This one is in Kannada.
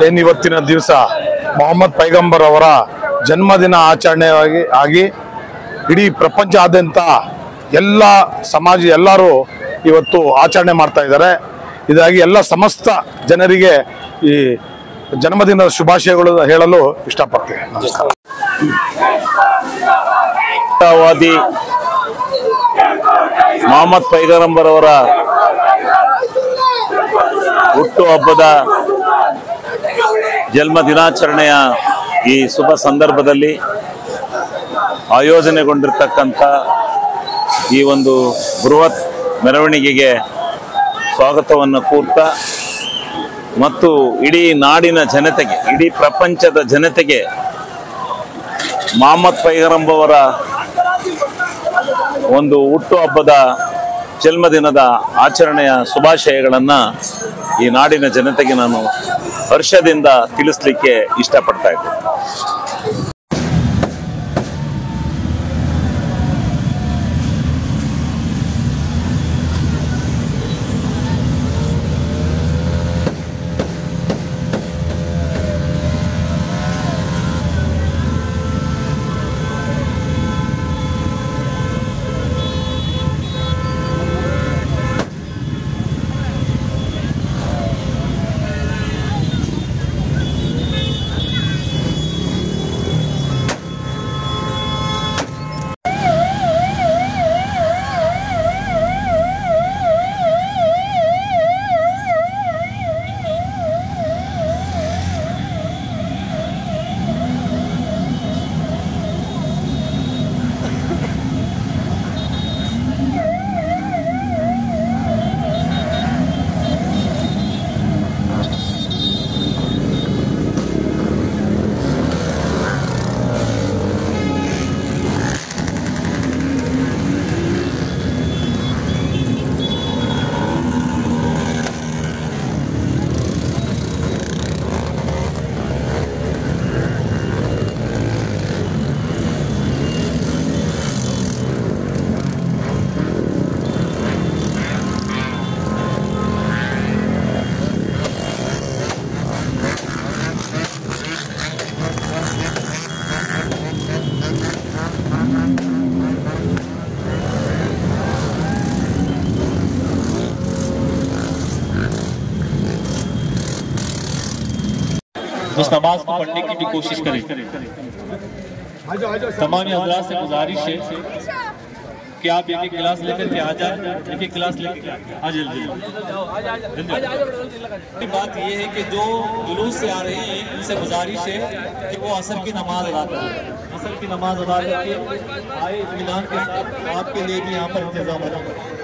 ಏನು ಇವತ್ತಿನ ದಿವಸ ಮೊಹಮ್ಮದ್ ಪೈಗಂಬರ್ ಅವರ ಜನ್ಮದಿನ ಆಗಿ ಇಡೀ ಪ್ರಪಂಚಾದ್ಯಂತ ಎಲ್ಲ ಸಮಾಜ ಎಲ್ಲರೂ ಇವತ್ತು ಆಚರಣೆ ಮಾಡ್ತಾ ಇದ್ದಾರೆ. ಇದಾಗಿ ಎಲ್ಲ ಸಮಸ್ತ ಜನರಿಗೆ ಈ ಜನ್ಮದಿನದ ಶುಭಾಶಯಗಳು ಹೇಳಲು ಇಷ್ಟಪಡ್ತೀನಿ. ನಮಸ್ಕಾರ. ಮೊಹಮ್ಮದ್ ಪೈಗಂಬರ್ ಅವರ ಹುಟ್ಟುಹಬ್ಬದ ಜನ್ಮ ದಿನಾಚರಣೆಯ ಈ ಶುಭ ಸಂದರ್ಭದಲ್ಲಿ ಆಯೋಜನೆಗೊಂಡಿರ್ತಕ್ಕಂಥ ಈ ಒಂದು ಬೃಹತ್ ಮೆರವಣಿಗೆಗೆ ಸ್ವಾಗತವನ್ನು ಕೋರ್ತಾ ಮತ್ತು ಇಡೀ ನಾಡಿನ ಜನತೆಗೆ, ಇಡೀ ಪ್ರಪಂಚದ ಜನತೆಗೆ ಮೊಹಮ್ಮದ್ ಪೈಗಂಬರ್ ಅವರ ಒಂದು ಹುಟ್ಟುಹಬ್ಬದ ಜನ್ಮದಿನದ ಆಚರಣೆಯ ಶುಭಾಶಯಗಳನ್ನು ಈ ನಾಡಿನ ಜನತೆಗೆ ನಾನು ಹರ್ಷದಿಂದ ತಿಳಿಸಲಿಕ್ಕೆ ಇಷ್ಟಪಡ್ತಾ ಇದ್ದೇನೆ. उस नमाज को पढ़ने की भी कोशिश करें। तमाम हज़रात से गुजारिश है कि आप एक गिलास लेकर के आ जाए, एक गिलास लेकर आ जल्दी। बात ये है कि जो जुलूस से आ रहे हैं उनसे गुजारिश है कि वो असर की नमाज अदा करें। असर की नमाज अदा करके आए इत्मीनान के साथ आपके लिए भी यहाँ पर इंतजाम होगा।